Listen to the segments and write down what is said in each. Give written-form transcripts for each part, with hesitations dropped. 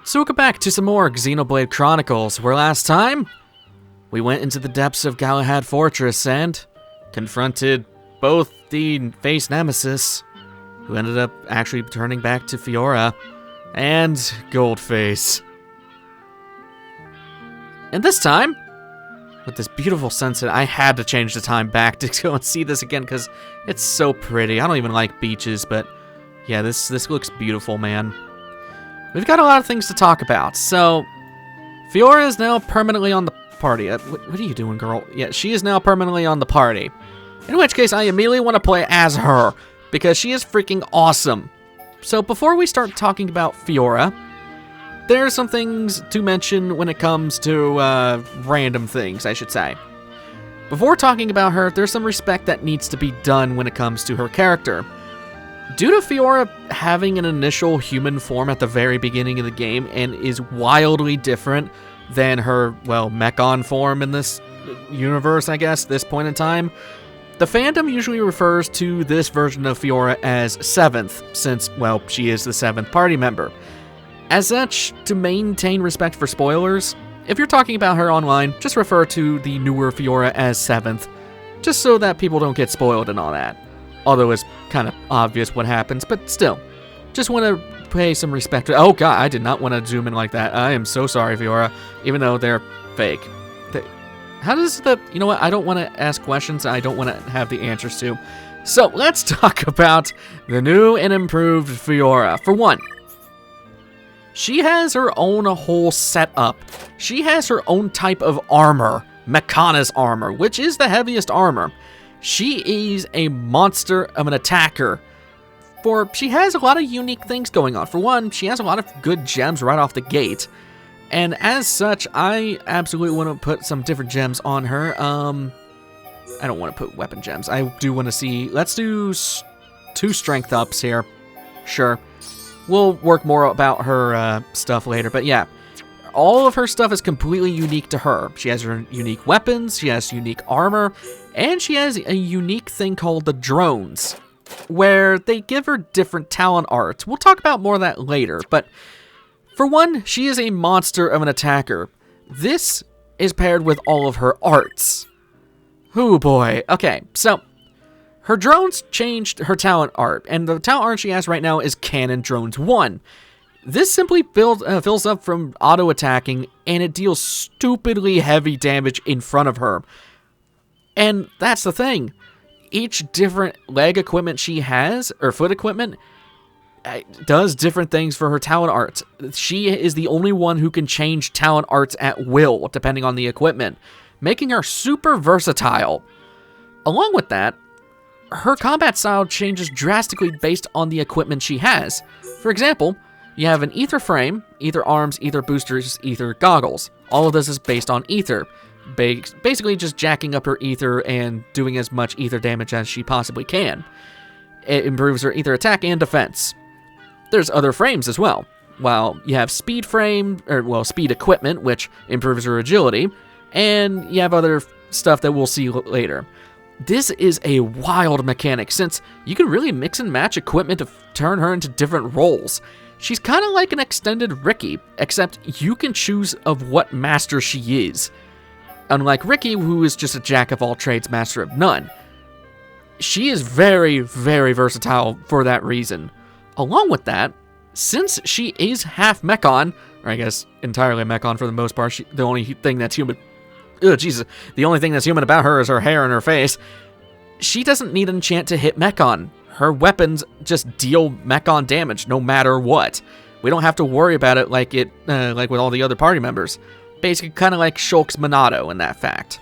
So welcome back to some more Xenoblade Chronicles, where last time we went into the depths of Galahad Fortress and confronted both the face nemesis, who ended up actually turning back to Fiora, and Goldface. And this time, with this beautiful sunset, I had to change the time back to go and see this again because it's so pretty. I don't even like beaches, but yeah, this looks beautiful, man. We've got a lot of things to talk about. So, Fiora is now permanently on the party. What are you doing, girl? Yeah, she is now permanently on the party. In which case, I immediately want to play as her, because she is freaking awesome. So, before we start talking about Fiora, there are some things to mention when it comes to random things, I should say. Before talking about her, there's some respect that needs to be done when it comes to her character. Due to Fiora having an initial human form at the very beginning of the game and is wildly different than her, well, Mechon form in this universe, I guess, this point in time, the fandom usually refers to this version of Fiora as 7th, since, well, she is the 7th party member. As such, to maintain respect for spoilers, if you're talking about her online, just refer to the newer Fiora as 7th, just so that people don't get spoiled and all that. Although it's kind of obvious what happens, but still, just want to pay some respect to. Oh god, I did not want to zoom in like that. I am so sorry, Fiora, even though they're fake. How does the, you know what, I don't want to ask questions I don't want to have the answers to. So let's talk about the new and improved Fiora. For one, she has her own whole setup. She has her own type of armor, Mechona's armor, which is the heaviest armor. She is a monster of an attacker. She has a lot of unique things going on. For one, she has a lot of good gems right off the gate. And as such, I absolutely want to put some different gems on her. I don't want to put weapon gems. I do want to see, let's do 2 strength ups here. Sure. We'll work more about her stuff later, but yeah. All of her stuff is completely unique to her. She has her unique weapons, she has unique armor, and she has a unique thing called the drones, where they give her different talent art. We'll talk about more of that later, but for one, she is a monster of an attacker. This is paired with all of her arts. Ooh boy. Okay, so her drones changed her talent art, and the talent art she has right now is Cannon Drones 1. This simply fills up from auto-attacking, and it deals stupidly heavy damage in front of her. And that's the thing. Each different leg equipment she has, or foot equipment, does different things for her talent arts. She is the only one who can change talent arts at will, depending on the equipment, making her super versatile. Along with that, her combat style changes drastically based on the equipment she has. For example, you have an ether frame, ether arms, ether boosters, ether goggles. All of this is based on ether. Basically just jacking up her ether and doing as much ether damage as she possibly can. It improves her ether attack and defense. There's other frames as well. While you have speed frame, or well, speed equipment, which improves her agility, and you have other stuff that we'll see later. This is a wild mechanic, since you can really mix and match equipment to turn her into different roles. She's kind of like an extended Ricky, except you can choose of what master she is. Unlike Ricky, who is just a jack-of-all-trades, master of none. She is very, very versatile for that reason. Along with that, since she is half Mechon, or I guess entirely Mechon for the most part, the only thing that's human... Ugh, Jesus. The only thing that's human about her is her hair and her face. She doesn't need an enchant to hit Mechon. Her weapons just deal Mechon damage no matter what. We don't have to worry about it like with all the other party members. Basically, kind of like Shulk's Monado in that fact.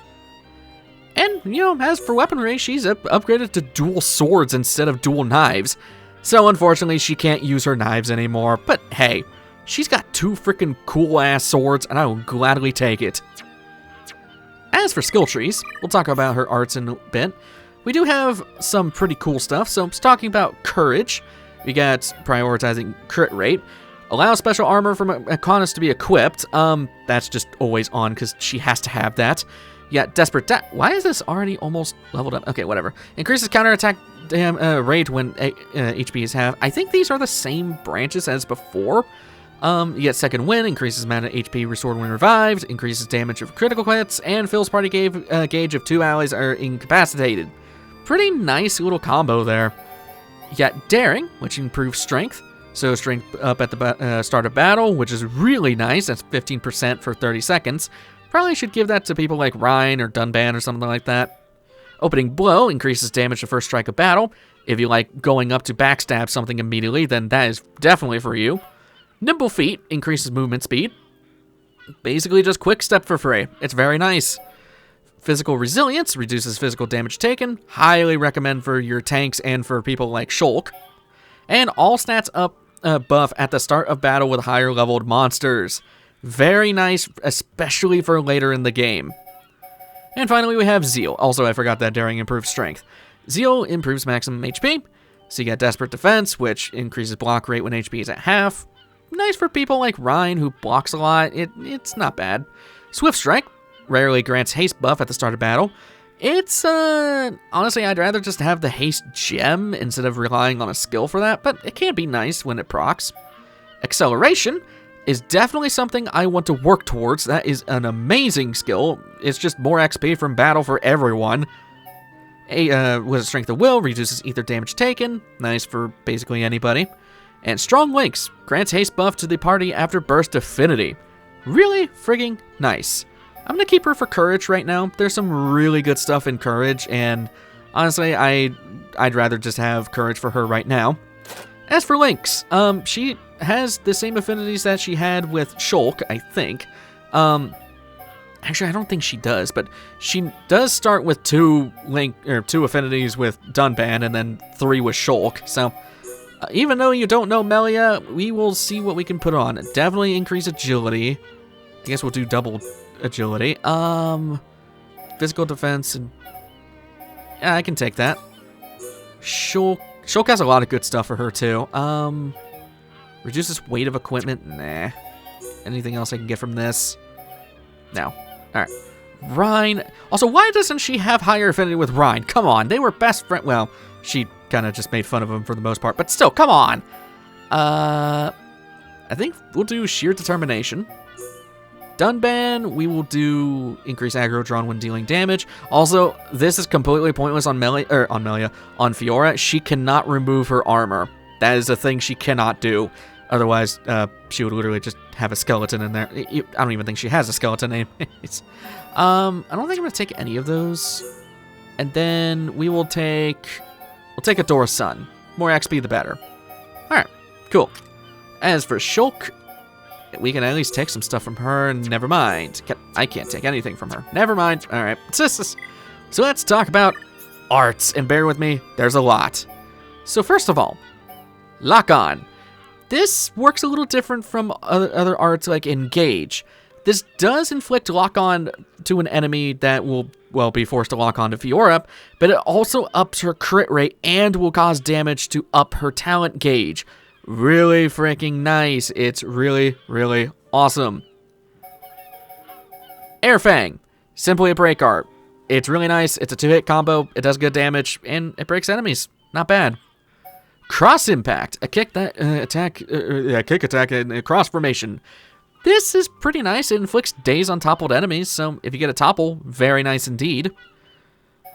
And, you know, as for weaponry, she's upgraded to dual swords instead of dual knives. So, unfortunately, she can't use her knives anymore. But, hey, she's got 2 freaking cool-ass swords, and I will gladly take it. As for skill trees, we'll talk about her arts in a bit. We do have some pretty cool stuff. So, talking about courage, we got prioritizing crit rate. Allow special armor from Mechonis to be equipped. That's just always on because she has to have that. Yeah, desperate. Why is this already almost leveled up? Okay, whatever. Increases counterattack rate when HP is half. I think these are the same branches as before. You get second wind, increases amount of HP restored when revived, increases damage of critical hits, and fills party gauge if 2 allies are incapacitated. Pretty nice little combo there. You got daring, which improves strength. So strength up at the start of battle, which is really nice. That's 15% for 30 seconds. Probably should give that to people like Ryan or Dunban or something like that. Opening blow increases damage to first strike of battle. If you like going up to backstab something immediately, then that is definitely for you. Nimble feet increases movement speed. Basically just quick step for free. It's very nice. Physical resilience reduces physical damage taken. Highly recommend for your tanks and for people like Shulk. And all stats up buff at the start of battle with higher leveled monsters. Very nice, especially for later in the game. And finally we have Zeal. Also, I forgot that daring improves strength. Zeal improves maximum HP. So you get Desperate Defense, which increases block rate when HP is at half. Nice for people like Ryan, who blocks a lot. It's not bad. Swift Strike rarely grants haste buff at the start of battle. It's, honestly, I'd rather just have the haste gem instead of relying on a skill for that, but it can be nice when it procs. Acceleration is definitely something I want to work towards. That is an amazing skill. It's just more XP from battle for everyone. With a Strength of Will, reduces ether damage taken. Nice for basically anybody. And Strong Links grants haste buff to the party after Burst Affinity. Really frigging nice. I'm going to keep her for Courage right now. There's some really good stuff in Courage, and honestly, I'd rather just have Courage for her right now. As for Links, she has the same affinities that she had with Shulk, I think. Actually, I don't think she does, but she does start with 2 affinities with Dunban, and then 3 with Shulk, so even though you don't know Melia, we will see what we can put on. Definitely increase agility. I guess we'll do double agility. Physical defense, and yeah, I can take that. Shulk has a lot of good stuff for her too. Reduces weight of equipment. Nah. Anything else I can get from this? No. All right. Rhine. Also, why doesn't she have higher affinity with Rhine? Come on, they were best friends. Well, she kind of just made fun of him for the most part, but still, come on. I think we'll do Sheer Determination. Dunban, we will do increase aggro drawn when dealing damage. Also, this is completely pointless on on Fiora. She cannot remove her armor. That is a thing she cannot do. Otherwise, she would literally just have a skeleton in there. I don't even think she has a skeleton anyways. I don't think I'm gonna take any of those. And then we'll take Adora's Sun. More XP, the better. All right, cool. As for Shulk, we can at least take some stuff from her, and never mind. I can't take anything from her. Never mind. All right. So let's talk about arts, and bear with me, there's a lot. So first of all, Lock On. This works a little different from other arts like Engage. This does inflict Lock On to an enemy that will, well, be forced to lock on to Fiora, but it also ups her crit rate and will cause damage to up her talent gauge. Really freaking nice. It's really, really awesome. Airfang. Simply a break art. It's really nice. It's a 2-hit combo. It does good damage, and it breaks enemies. Not bad. Cross Impact. A kick attack in cross formation. This is pretty nice. It inflicts daze on toppled enemies, so if you get a topple, very nice indeed.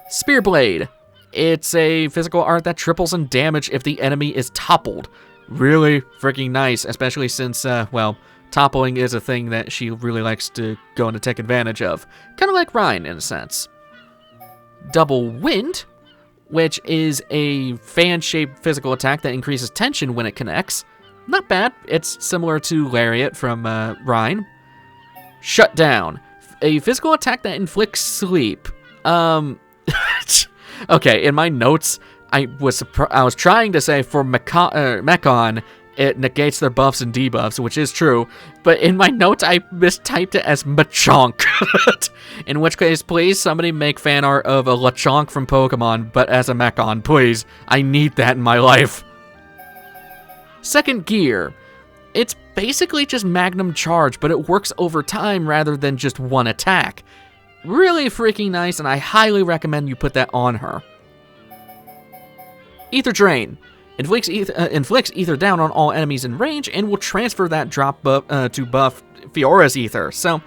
Spear Blade. It's a physical art that triples in damage if the enemy is toppled. Really freaking nice, especially since, well, toppling is a thing that she really likes to go and take advantage of. Kind of like Rhine, in a sense. Double Wind, which is a fan-shaped physical attack that increases tension when it connects. Not bad. It's similar to Lariat from Rhine. Shutdown, a physical attack that inflicts sleep. Okay, in my notes, I was trying to say for Mechon, it negates their buffs and debuffs, which is true, but in my notes, I mistyped it as Mechonk. In which case, please, somebody make fan art of a Lechonk from Pokemon, but as a Mechon, please. I need that in my life. Second Gear. It's basically just Magnum Charge, but it works over time rather than just one attack. Really freaking nice, and I highly recommend you put that on her. Ether Drain. inflicts ether down on all enemies in range and will transfer that drop buff to buff Fiora's ether. So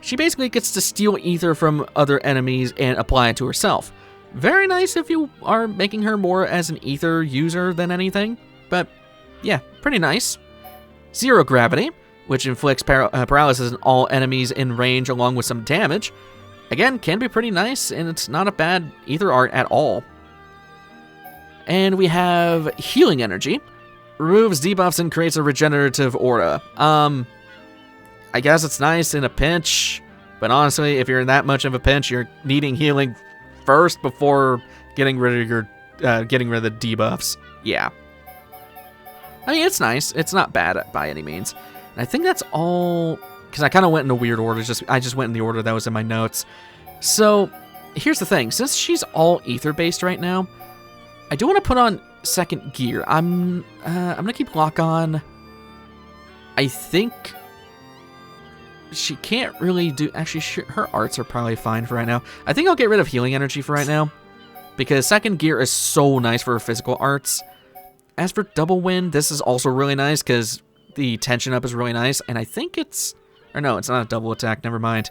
she basically gets to steal ether from other enemies and apply it to herself. Very nice if you are making her more as an ether user than anything, but yeah, pretty nice. Zero gravity, which inflicts paralysis on all enemies in range along with some damage. Again, can be pretty nice, and it's not a bad ether art at all. And we have healing energy. Removes debuffs and creates a regenerative aura. I guess it's nice in a pinch, but honestly, if you're in that much of a pinch, you're needing healing first before getting rid of your getting rid of the debuffs. Yeah. I mean, it's nice. It's not bad by any means. And I think that's all, because I kind of went in a weird order. I just went in the order that was in my notes. So here's the thing. Since she's all ether-based right now, I do want to put on second gear. I'm gonna keep lock on. I think she can't really do. Actually, her arts are probably fine for right now. I think I'll get rid of healing energy for right now, because second gear is so nice for her physical arts. As for double wind, this is also really nice because the tension up is really nice, and I think it's, or no, it's not a double attack. Never mind.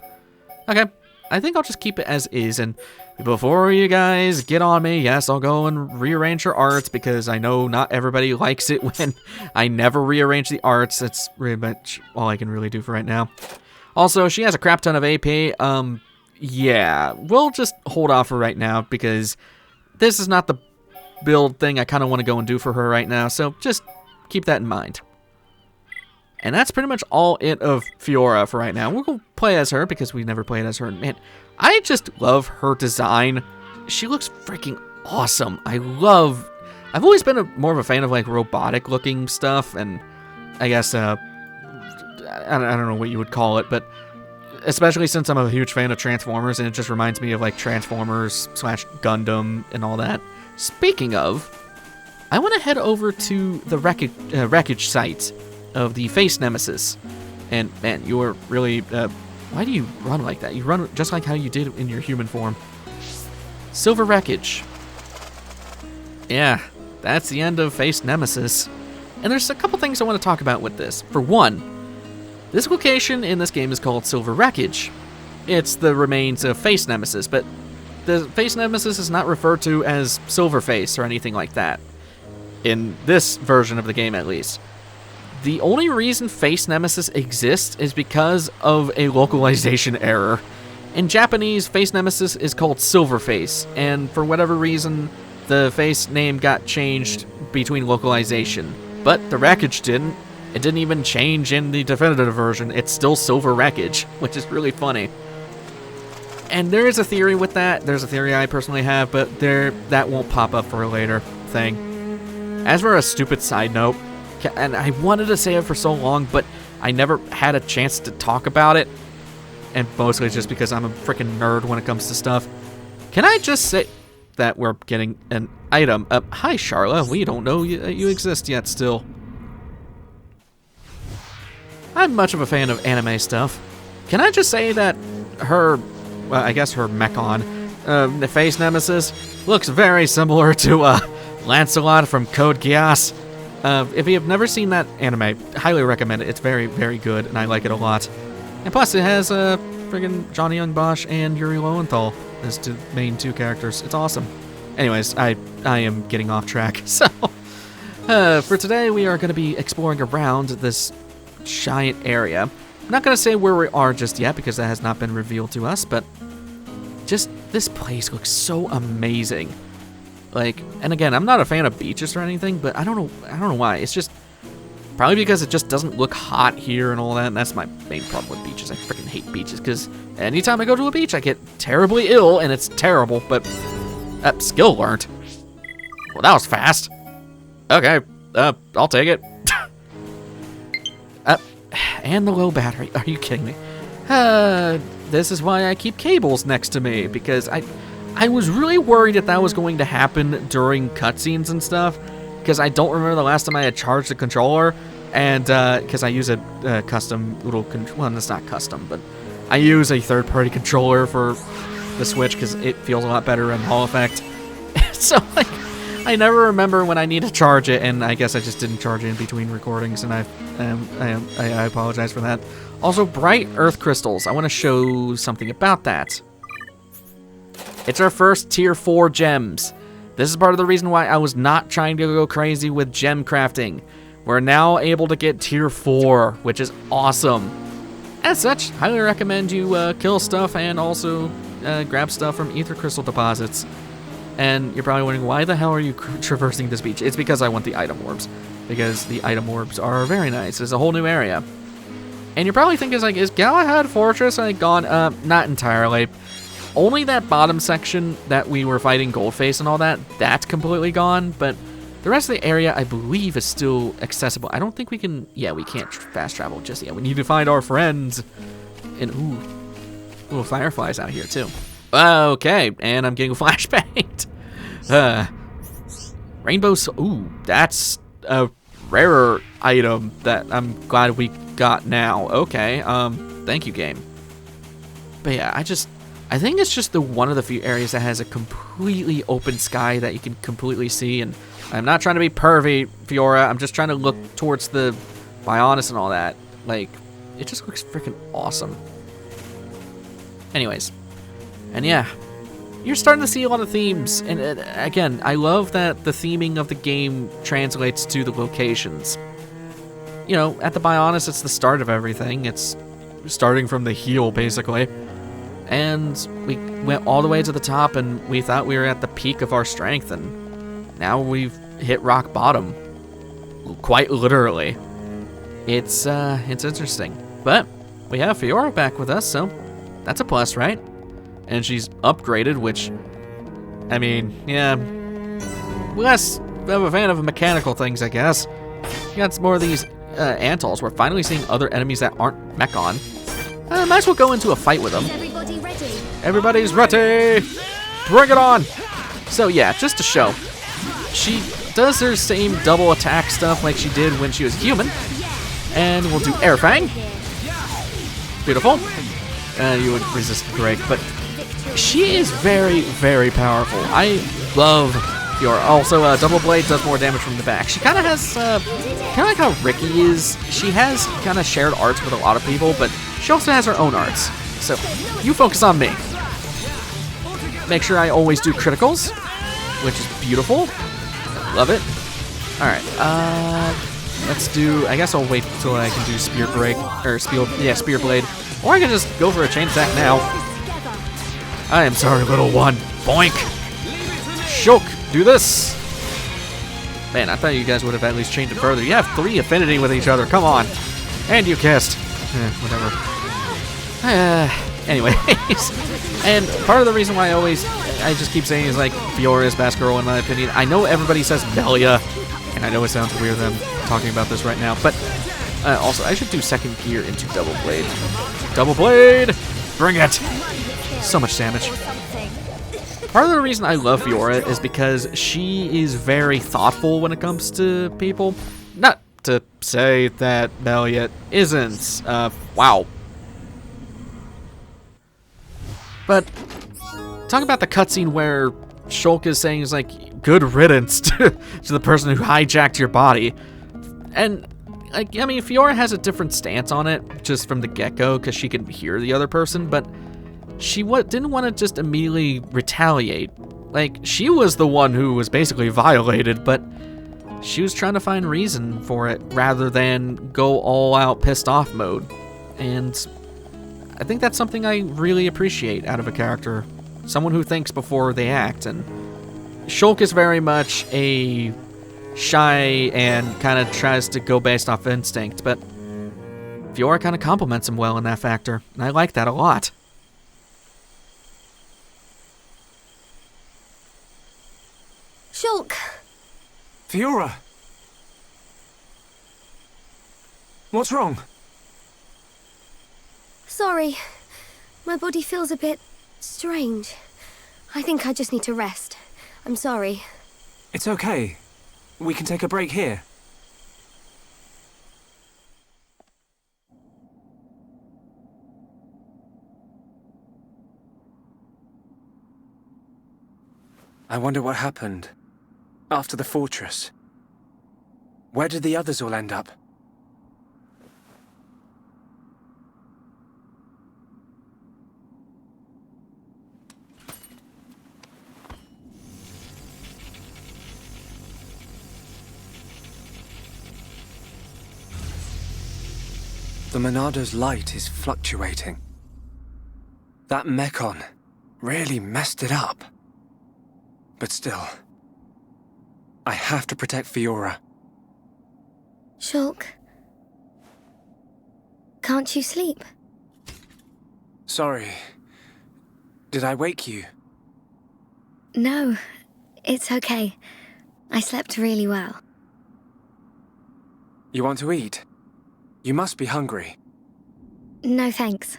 Okay, I think I'll just keep it as is, and before you guys get on me, yes, I'll go and rearrange her arts, because I know not everybody likes it when I never rearrange the arts. That's pretty much all I can really do for right now. Also, she has a crap ton of AP. Yeah, we'll just hold off for right now, because this is not the build thing I kind of want to go and do for her right now, so just keep that in mind. And that's pretty much all it of Fiora for right now. We'll go play as her, because we never played as her. Man, I just love her design. She looks freaking awesome. I've always been more of a fan of like robotic looking stuff, and I guess I don't know what you would call it, but especially since I'm a huge fan of Transformers, and it just reminds me of like Transformers / Gundam and all that. Speaking of, I want to head over to the wreckage site of the Face Nemesis. And man, you're really, why do you run like that? You run just like how you did in your human form. Silver Wreckage. Yeah, that's the end of Face Nemesis. And there's a couple things I want to talk about with this. For one, this location in this game is called Silver Wreckage. It's the remains of Face Nemesis, but the Face Nemesis is not referred to as Silverface or anything like that. In this version of the game, at least. The only reason Face Nemesis exists is because of a localization error. In Japanese, Face Nemesis is called Silverface, and for whatever reason, the face name got changed between localization. But the wreckage didn't. It didn't even change in the definitive version. It's still Silver Wreckage, which is really funny. And there is a theory with that. There's a theory I personally have, but that won't pop up for a later thing. As for a stupid side note, and I wanted to say it for so long, but I never had a chance to talk about it, and mostly just because I'm a freaking nerd when it comes to stuff. Can I just say that we're getting an item? Hi, Charla. We don't know you exist yet still. I'm much of a fan of anime stuff. Can I just say that her, well, I guess her Mechon, the Face Nemesis, looks very similar to Lancelot from Code Geass. If you have never seen that anime, highly recommend it. It's very, very good, and I like it a lot. And plus, it has friggin' Johnny Young Bosch and Yuri Lowenthal as the main two characters. It's awesome. Anyways, I am getting off track. So, for today, we are going to be exploring around this giant area. I'm not going to say where we are just yet, because that has not been revealed to us, but just this place looks so amazing. Like, and again, I'm not a fan of beaches or anything, but I don't know why. It's just probably because it just doesn't look hot here and all that, and that's my main problem with beaches. I freaking hate beaches, because anytime I go to a beach, I get terribly ill, and it's terrible, but skill learned. Well, that was fast. Okay, I'll take it. And the low battery. Are you kidding me? This is why I keep cables next to me, because I was really worried that was going to happen during cutscenes and stuff, because I don't remember the last time I had charged the controller, and because I use a custom little well, it's not custom, but I use a third-party controller for the Switch because it feels a lot better in Hall Effect. So like, I never remember when I need to charge it, and I guess I just didn't charge it in between recordings, and I apologize for that. Also, bright earth crystals. I want to show something about that. It's our first tier 4 gems. This is part of the reason why I was not trying to go crazy with gem crafting. We're now able to get tier 4, which is awesome. As such, highly recommend you kill stuff and also grab stuff from ether crystal deposits. And you're probably wondering, why the hell are you traversing this beach? It's because I want the item orbs. Because the item orbs are very nice. It's a whole new area. And you're probably thinking, like, is Galahad Fortress gone? Not entirely. Only that bottom section that we were fighting Goldface and all that, that's completely gone. But the rest of the area, I believe, is still accessible. I don't think we can... Yeah, we can't fast travel just yet. We need to find our friends. And, ooh, little fireflies out here, too. Okay, and I'm getting flashbanged. Rainbow... Ooh, that's a rarer item that I'm glad we got now. Okay, thank you, game. But yeah, I think it's just one of the few areas that has a completely open sky that you can completely see, and I'm not trying to be pervy, Fiora. I'm just trying to look towards the Bionis and all that. Like, it just looks freaking awesome. Anyways, and yeah, you're starting to see a lot of themes, and again, I love that the theming of the game translates to the locations. You know, at the Bionis, it's the start of everything. It's starting from the heel, basically. And we went all the way to the top, and we thought we were at the peak of our strength, and now we've hit rock bottom. Quite literally. It's interesting. But we have Fiora back with us, so that's a plus, right? And she's upgraded, which, I mean, yeah, less of a fan of mechanical things, I guess. We got some more of these Antols. We're finally seeing other enemies that aren't Mechon. Might as well go into a fight with them. Everybody ready? Everybody's ready! Bring it on! So yeah, just to show, she does her same double attack stuff like she did when she was human. And we'll do Air Fang. Beautiful. You would resist break, but she is very, very powerful. I love Fiora. Also, Double Blade does more damage from the back. She kind of has, kind of like how Ricky is. She has kind of shared arts with a lot of people, but she also has her own arts. So, you focus on me. Make sure I always do criticals, which is beautiful. Love it. Alright, let's do... I guess I'll wait until I can do Spear Break, or Spear Blade. Or I can just go for a chain attack now. I am sorry, little one. Boink! Shulk, do this! Man, I thought you guys would have at least chained it further. You have 3 affinity with each other, come on! And you kissed. Whatever. Anyways, and part of the reason why I just keep saying is like Fiora's best girl in my opinion. I know everybody says Melia, and I know it sounds weird that I'm talking about this right now, but also I should do second gear into Double Blade. Double Blade, bring it! So much damage. Part of the reason I love Fiora is because she is very thoughtful when it comes to people. Not to say that Melia isn't. Wow. But talk about the cutscene where Shulk is saying is like good riddance to the person who hijacked your body, and like I mean Fiora has a different stance on it just from the get-go because she can hear the other person, but she didn't want to just immediately retaliate. Like she was the one who was basically violated, but she was trying to find reason for it rather than go all out pissed off mode, and I think that's something I really appreciate out of a character. Someone who thinks before they act, and Shulk is very much a shy and kind of tries to go based off instinct, but Fiora kind of complements him well in that factor, and I like that a lot. Shulk! Fiora! What's wrong? Sorry. My body feels a bit strange. I think I just need to rest. I'm sorry. It's okay. We can take a break here. I wonder what happened. After the fortress. Where did the others all end up? The Monado's light is fluctuating. That Mechon really messed it up. But still, I have to protect Fiora. Shulk, can't you sleep? Sorry. Did I wake you? No, it's okay. I slept really well. You want to eat? You must be hungry. No thanks,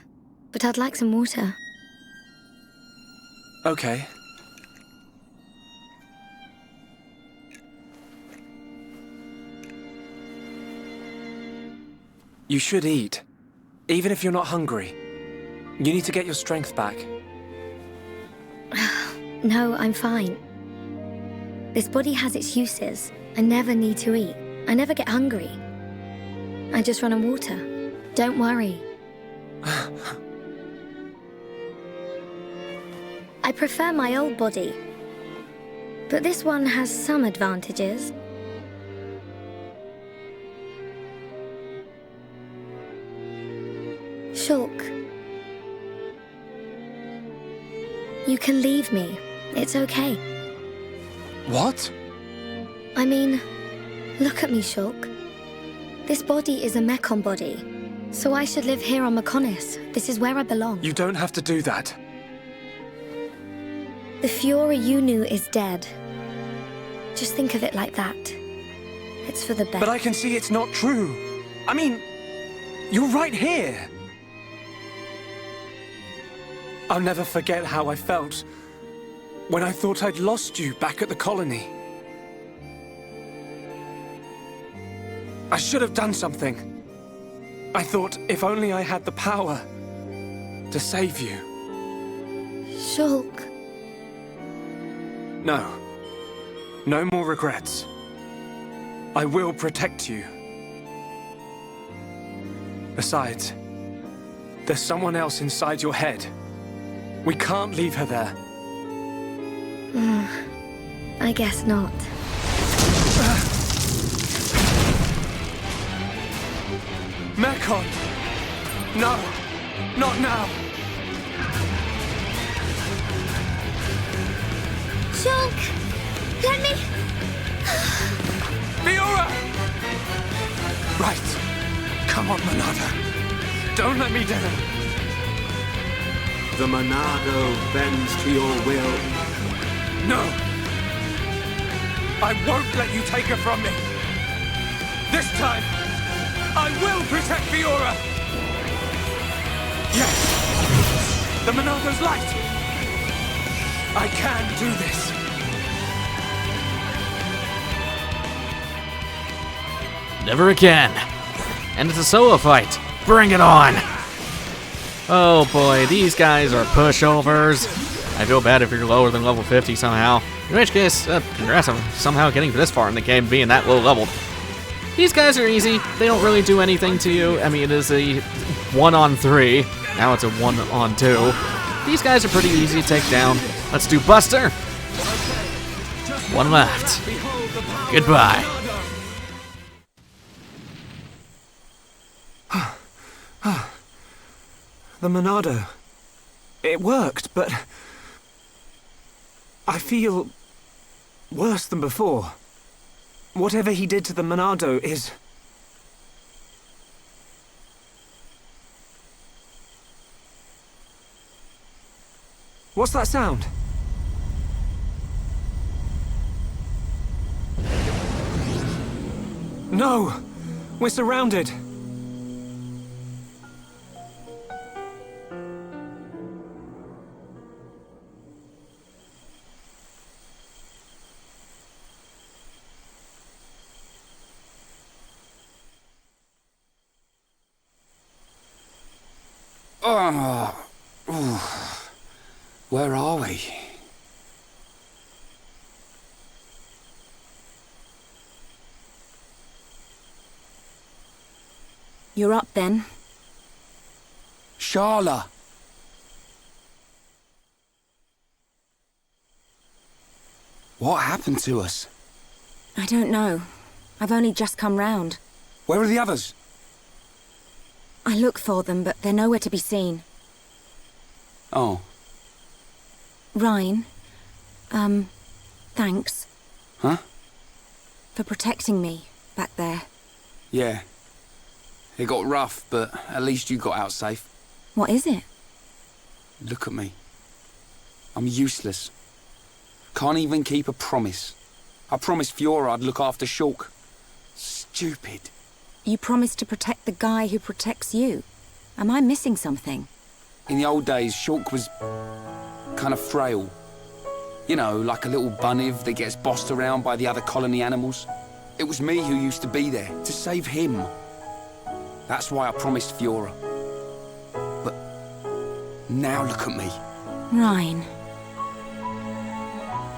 but I'd like some water. Okay. You should eat, even if you're not hungry. You need to get your strength back. No, I'm fine. This body has its uses. I never need to eat. I never get hungry. I just run on water. Don't worry. I prefer my old body, but this one has some advantages. Shulk, you can leave me. It's okay. What? I mean, look at me, Shulk. This body is a Mechon body, so I should live here on Mechonis. This is where I belong. You don't have to do that. The Fiora you knew is dead. Just think of it like that. It's for the best. But I can see it's not true. I mean, you're right here. I'll never forget how I felt when I thought I'd lost you back at the colony. I should have done something. I thought if only I had the power to save you. Shulk. No. No more regrets. I will protect you. Besides, there's someone else inside your head. We can't leave her there. I guess not. Mechon! No! Not now! Shulk! Let me... Fiora! Right. Come on, Monado. Don't let me down. The Monado bends to your will. No! I won't let you take her from me! This time, I will protect Fiora! Yes! The Monado's light! I can do this! Never again. And it's a solo fight. Bring it on! Oh boy, these guys are pushovers. I feel bad if you're lower than level 50 somehow. In which case, congrats on somehow getting this far in the game, being that low leveled. These guys are easy. They don't really do anything to you. I mean, it is a 1-on-3. Now it's a 1-on-2. These guys are pretty easy to take down. Let's do Buster. One left. Goodbye. The Monado. It worked, but... I feel... worse than before. Whatever he did to the Monado is... What's that sound? No! We're surrounded! Where are we? You're up then. Sharla! What happened to us? I don't know. I've only just come round. Where are the others? I look for them, but they're nowhere to be seen. Oh. Ryan, thanks. Huh? For protecting me back there. Yeah. It got rough, but at least you got out safe. What is it? Look at me. I'm useless. Can't even keep a promise. I promised Fiora I'd look after Shulk. Stupid. You promised to protect the guy who protects you. Am I missing something? In the old days, Shulk was kind of frail. You know, like a little bunniv that gets bossed around by the other colony animals. It was me who used to be there, to save him. That's why I promised Fiora. But now look at me. Ryan.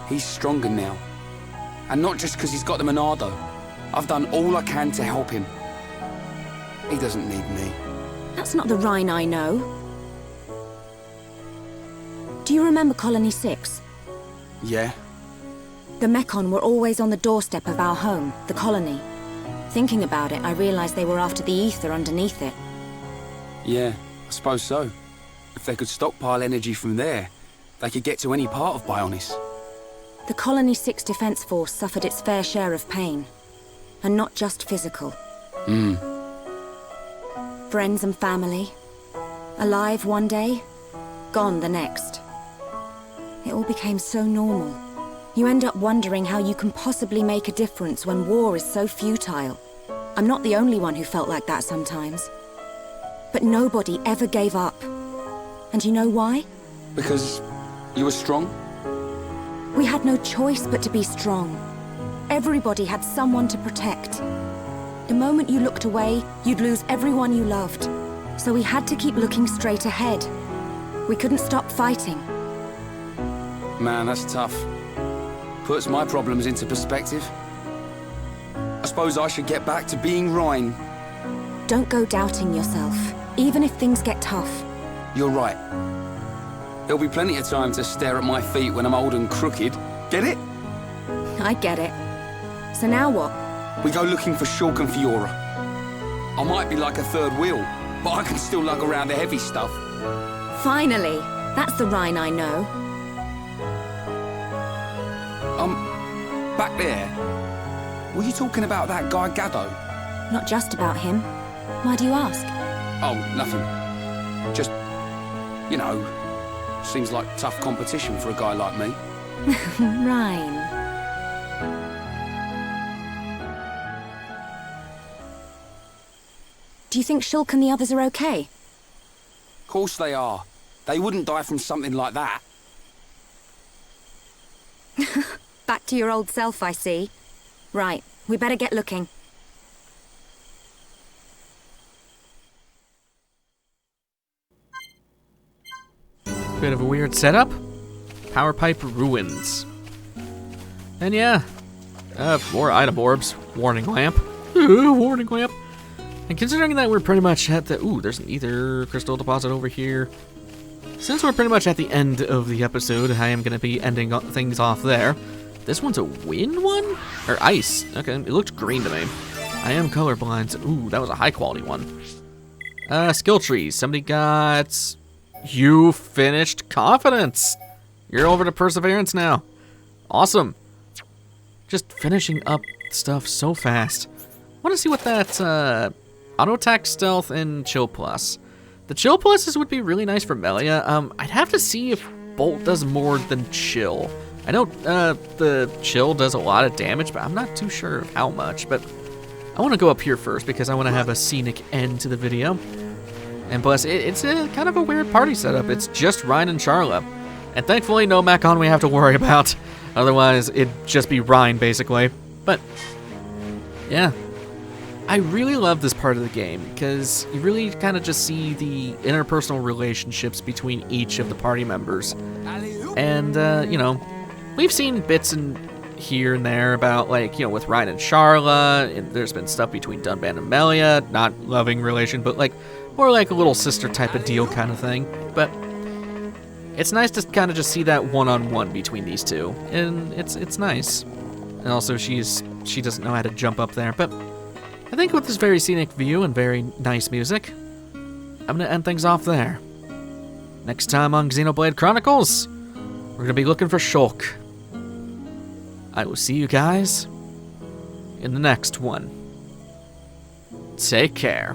He's stronger now. And not just because he's got the Monado. I've done all I can to help him. He doesn't need me. That's not the Ryan I know. Do you remember Colony 6? Yeah? The Mechon were always on the doorstep of our home, the colony. Thinking about it, I realized they were after the ether underneath it. Yeah, I suppose so. If they could stockpile energy from there, they could get to any part of Bionis. The Colony 6 Defense Force suffered its fair share of pain. And not just physical. Friends and family. Alive one day, gone the next. It all became so normal. You end up wondering how you can possibly make a difference when war is so futile. I'm not the only one who felt like that sometimes. But nobody ever gave up. And you know why? Because you were strong? We had no choice but to be strong. Everybody had someone to protect. The moment you looked away, you'd lose everyone you loved. So we had to keep looking straight ahead. We couldn't stop fighting. Man, that's tough. Puts my problems into perspective. I suppose I should get back to being Ryan. Don't go doubting yourself, even if things get tough. You're right. There'll be plenty of time to stare at my feet when I'm old and crooked. Get it? I get it. So now what? We go looking for Shulk and Fiora. I might be like a third wheel, but I can still lug around the heavy stuff. Finally! That's the Rhine I know. Back there. Were you talking about that guy Gaddo? Not just about him. Why do you ask? Oh, nothing. Just, you know, seems like tough competition for a guy like me. Rhine. Do you think Shulk and the others are okay? Of course they are. They wouldn't die from something like that. Back to your old self, I see. Right, we better get looking. Bit of a weird setup. Power pipe ruins. And yeah, more item orbs. Warning lamp. Warning lamp. And considering that we're pretty much at the... Ooh, there's an ether crystal deposit over here. Since we're pretty much at the end of the episode, I am going to be ending things off there. This one's a wind one? Or ice. Okay, it looked green to me. I am colorblind. So, ooh, that was a high quality one. Skill trees. Somebody got... You finished Confidence. You're over to Perseverance now. Awesome. Just finishing up stuff so fast. I want to see what that auto attack, stealth, and chill plus. The chill pluses would be really nice for Melia. I'd have to see if Bolt does more than chill. I know the chill does a lot of damage, but I'm not too sure of how much. But I want to go up here first because I want to have a scenic end to the video. And plus, it's a kind of a weird party setup. It's just Ryan and Sharla. And thankfully, no Mechon we have to worry about. Otherwise, it'd just be Ryan, basically. But, yeah. I really love this part of the game because you really kind of just see the interpersonal relationships between each of the party members. And, you know, we've seen bits and here and there about, like, you know, with Ryan and Charla, and there's been stuff between Dunban and Melia, not loving relation, but, like, more like a little sister type of deal kind of thing. But it's nice to kind of just see that one-on-one between these two, and it's nice. And also, she doesn't know how to jump up there, but I think with this very scenic view and very nice music, I'm gonna end things off there. Next time on Xenoblade Chronicles, we're gonna be looking for Shulk. I will see you guys in the next one. Take care.